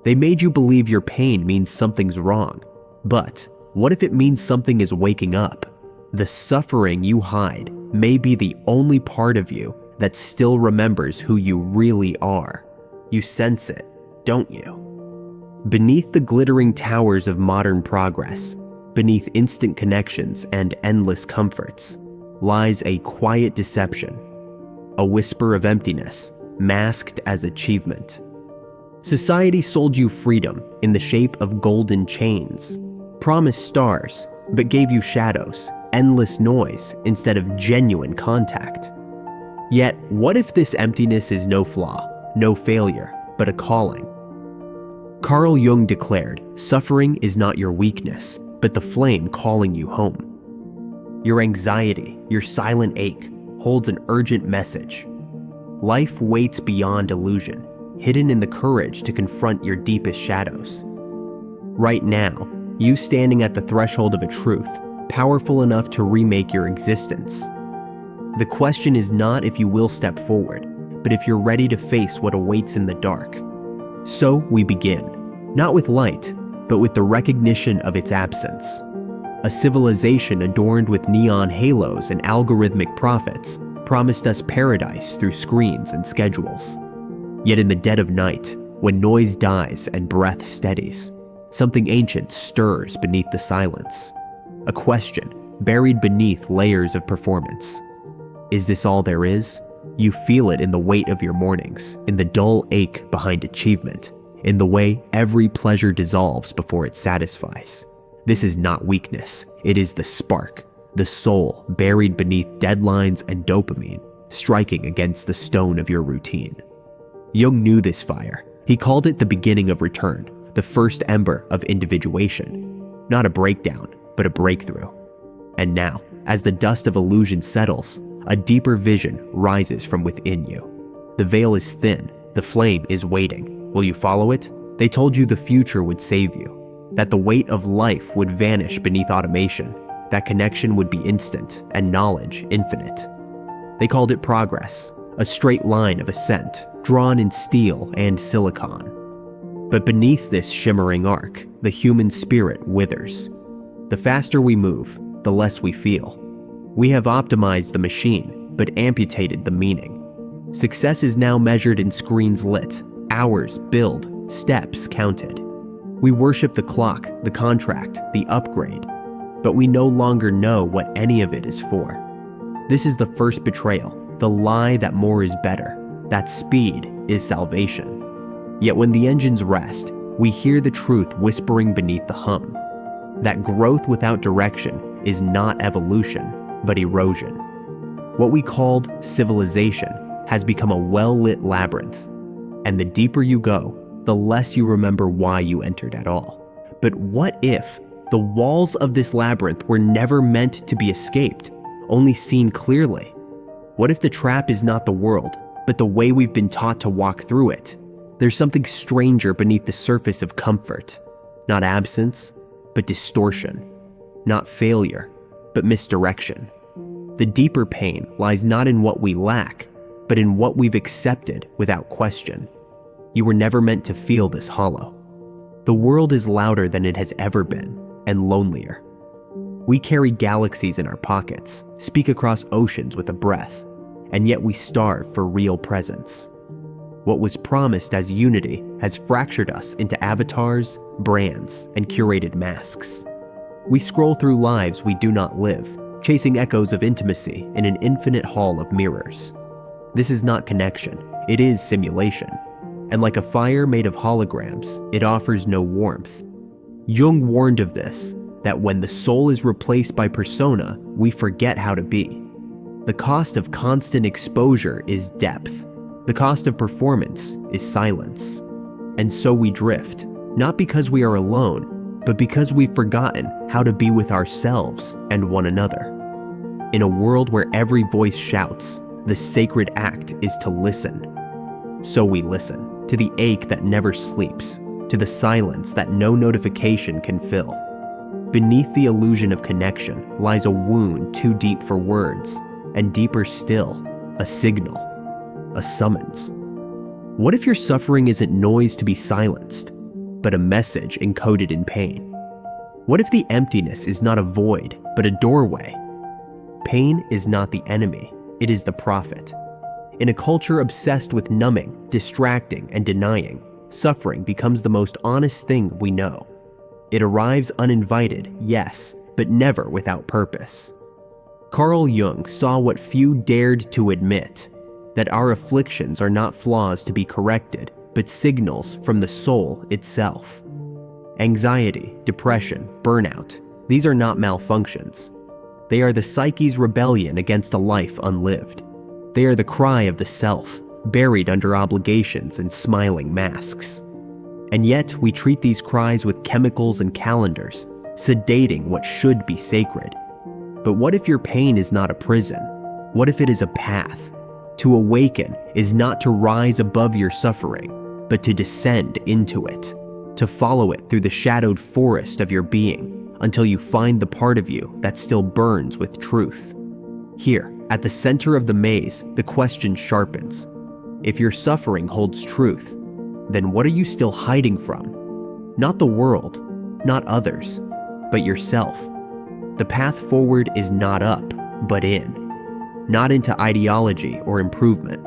They made you believe your pain means something's wrong. But what if it means something is waking up? The suffering you hide may be the only part of you that still remembers who you really are. You sense it, don't you? Beneath the glittering towers of modern progress, beneath instant connections and endless comforts, lies a quiet deception, a whisper of emptiness masked as achievement. Society sold you freedom in the shape of golden chains, promised stars, but gave you shadows, endless noise instead of genuine contact. Yet, what if this emptiness is no flaw, no failure, but a calling? Carl Jung declared, suffering is not your weakness, but the flame calling you home. Your anxiety, your silent ache, holds an urgent message. Life waits beyond illusion, hidden in the courage to confront your deepest shadows. Right now, you standing at the threshold of a truth, powerful enough to remake your existence. The question is not if you will step forward, but if you're ready to face what awaits in the dark. So we begin, not with light, but with the recognition of its absence. A civilization adorned with neon halos and algorithmic prophets promised us paradise through screens and schedules. Yet in the dead of night, when noise dies and breath steadies, something ancient stirs beneath the silence. A question buried beneath layers of performance. Is this all there is? You feel it in the weight of your mornings, in the dull ache behind achievement, in the way every pleasure dissolves before it satisfies. This is not weakness, it is the spark, the soul buried beneath deadlines and dopamine, striking against the stone of your routine. Jung knew this fire. He called it the beginning of return, the first ember of individuation. Not a breakdown, but a breakthrough. And now, as the dust of illusion settles, a deeper vision rises from within you. The veil is thin, the flame is waiting. Will you follow it? They told you the future would save you, that the weight of life would vanish beneath automation, that connection would be instant and knowledge infinite. They called it progress, a straight line of ascent, drawn in steel and silicon. But beneath this shimmering arc, the human spirit withers. The faster we move, the less we feel. We have optimized the machine, but amputated the meaning. Success is now measured in screens lit, hours billed, steps counted. We worship the clock, the contract, the upgrade, but we no longer know what any of it is for. This is the first betrayal, the lie that more is better, that speed is salvation. Yet when the engines rest, we hear the truth whispering beneath the hum, that growth without direction is not evolution, but erosion. What we called civilization has become a well-lit labyrinth, and the deeper you go, the less you remember why you entered at all. But what if the walls of this labyrinth were never meant to be escaped, only seen clearly? What if the trap is not the world, but the way we've been taught to walk through it? There's something stranger beneath the surface of comfort. Not absence, but distortion. Not failure, but misdirection. The deeper pain lies not in what we lack, but in what we've accepted without question. You were never meant to feel this hollow. The world is louder than it has ever been, and lonelier. We carry galaxies in our pockets, speak across oceans with a breath, and yet we starve for real presence. What was promised as unity has fractured us into avatars, brands, and curated masks. We scroll through lives we do not live, chasing echoes of intimacy in an infinite hall of mirrors. This is not connection, it is simulation. And like a fire made of holograms, it offers no warmth. Jung warned of this, that when the soul is replaced by persona, we forget how to be. The cost of constant exposure is depth. The cost of performance is silence. And so we drift, not because we are alone, but because we've forgotten how to be with ourselves and one another. In a world where every voice shouts, the sacred act is to listen. So we listen, to the ache that never sleeps, to the silence that no notification can fill. Beneath the illusion of connection lies a wound too deep for words, and deeper still, a signal, a summons. What if your suffering isn't noise to be silenced, but a message encoded in pain? What if the emptiness is not a void, but a doorway? Pain is not the enemy, it is the prophet. In a culture obsessed with numbing, distracting, and denying, suffering becomes the most honest thing we know. It arrives uninvited, yes, but never without purpose. Carl Jung saw what few dared to admit, that our afflictions are not flaws to be corrected, but signals from the soul itself. Anxiety, depression, burnout, these are not malfunctions. They are the psyche's rebellion against a life unlived. They are the cry of the self, buried under obligations and smiling masks. And yet we treat these cries with chemicals and calendars, sedating what should be sacred. But what if your pain is not a prison? What if it is a path? To awaken is not to rise above your suffering, but to descend into it, to follow it through the shadowed forest of your being until you find the part of you that still burns with truth. Here, at the center of the maze, the question sharpens. If your suffering holds truth, then what are you still hiding from? Not the world, not others, but yourself. The path forward is not up, but in. Not into ideology or improvement,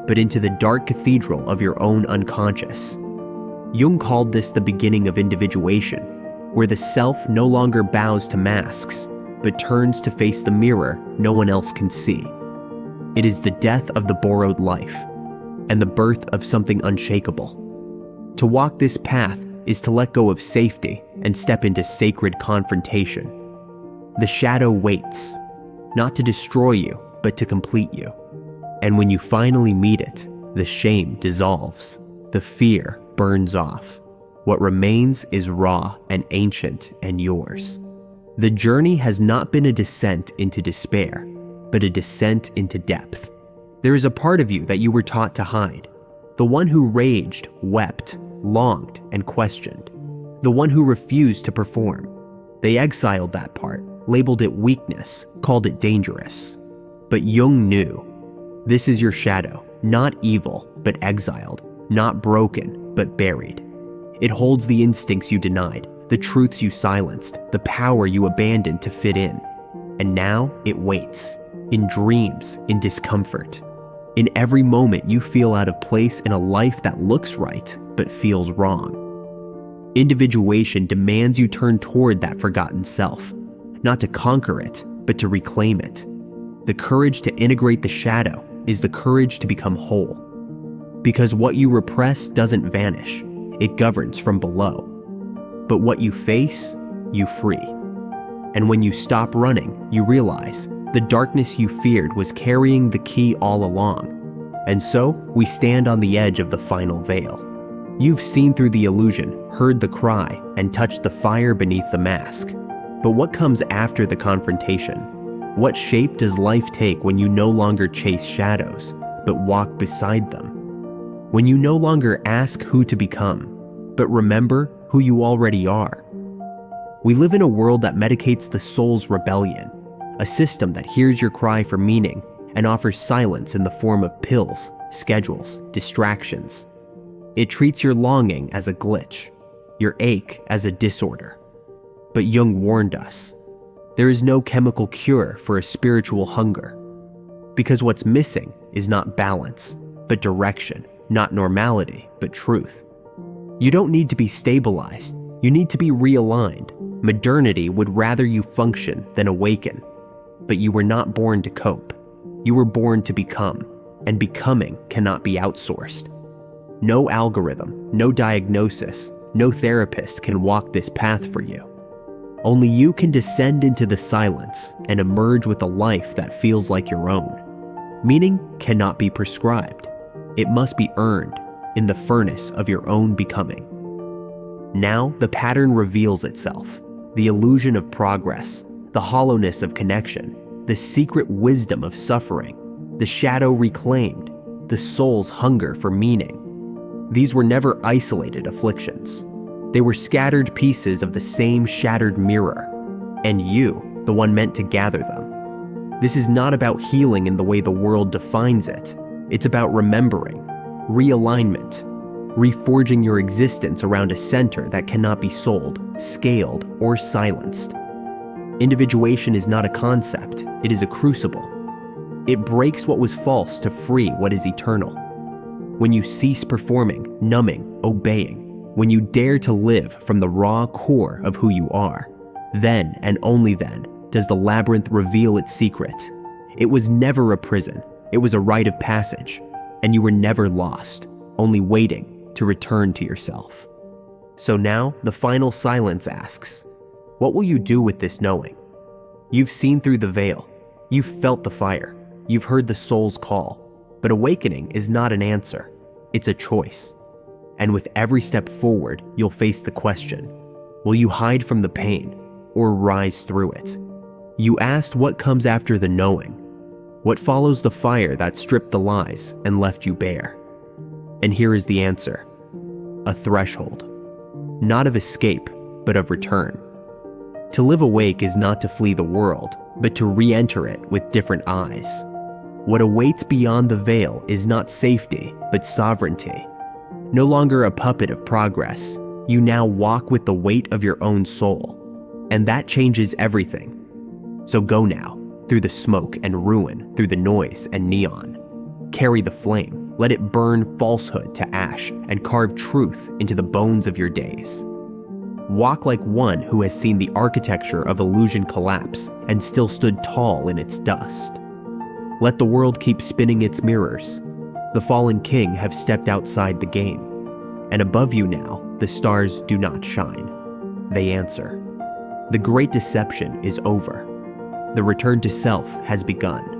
but into the dark cathedral of your own unconscious. Jung called this the beginning of individuation, where the self no longer bows to masks, but turns to face the mirror no one else can see. It is the death of the borrowed life, and the birth of something unshakable. To walk this path is to let go of safety and step into sacred confrontation. The shadow waits, not to destroy you, but to complete you. And when you finally meet it, the shame dissolves, the fear burns off. What remains is raw and ancient and yours. The journey has not been a descent into despair, but a descent into depth. There is a part of you that you were taught to hide, the one who raged, wept, longed, and questioned, the one who refused to perform. They exiled that part, labeled it weakness, called it dangerous. But Jung knew, this is your shadow, not evil, but exiled, not broken, but buried. It holds the instincts you denied, the truths you silenced, the power you abandoned to fit in. And now it waits, in dreams, in discomfort. In every moment you feel out of place in a life that looks right, but feels wrong. Individuation demands you turn toward that forgotten self, not to conquer it, but to reclaim it. The courage to integrate the shadow is the courage to become whole. Because what you repress doesn't vanish, it governs from below. But what you face, you free. And when you stop running, you realize the darkness you feared was carrying the key all along. And so, we stand on the edge of the final veil. You've seen through the illusion, heard the cry, and touched the fire beneath the mask. But what comes after the confrontation? What shape does life take when you no longer chase shadows, but walk beside them? When you no longer ask who to become, but remember who you already are. We live in a world that medicates the soul's rebellion, a system that hears your cry for meaning and offers silence in the form of pills, schedules, distractions. It treats your longing as a glitch, your ache as a disorder. But Jung warned us, there is no chemical cure for a spiritual hunger, because what's missing is not balance, but direction, not normality, but truth. You don't need to be stabilized, you need to be realigned. Modernity would rather you function than awaken. But you were not born to cope. You were born to become, and becoming cannot be outsourced. No algorithm, no diagnosis, no therapist can walk this path for you. Only you can descend into the silence and emerge with a life that feels like your own. Meaning cannot be prescribed. It must be earned in the furnace of your own becoming. Now the pattern reveals itself, the illusion of progress, the hollowness of connection, the secret wisdom of suffering, the shadow reclaimed, the soul's hunger for meaning. These were never isolated afflictions. They were scattered pieces of the same shattered mirror, and you, the one meant to gather them. This is not about healing in the way the world defines it. It's about remembering, realignment, reforging your existence around a center that cannot be sold, scaled, or silenced. Individuation is not a concept, it is a crucible. It breaks what was false to free what is eternal. When you cease performing, numbing, obeying, when you dare to live from the raw core of who you are, then and only then does the labyrinth reveal its secret. It was never a prison, it was a rite of passage, and you were never lost, only waiting to return to yourself. So now the final silence asks, what will you do with this knowing? You've seen through the veil, you've felt the fire, you've heard the soul's call, but awakening is not an answer, it's a choice. And with every step forward, you'll face the question, will you hide from the pain or rise through it? You asked what comes after the knowing, what follows the fire that stripped the lies and left you bare. And here is the answer, a threshold, not of escape, but of return. To live awake is not to flee the world, but to re-enter it with different eyes. What awaits beyond the veil is not safety, but sovereignty. No longer a puppet of progress, you now walk with the weight of your own soul, and that changes everything. So go now, through the smoke and ruin, through the noise and neon. Carry the flame, let it burn falsehood to ash and carve truth into the bones of your days. Walk like one who has seen the architecture of illusion collapse and still stood tall in its dust. Let the world keep spinning its mirrors. The fallen king have stepped outside the game, and above you now, the stars do not shine. They answer. The great deception is over. The return to self has begun.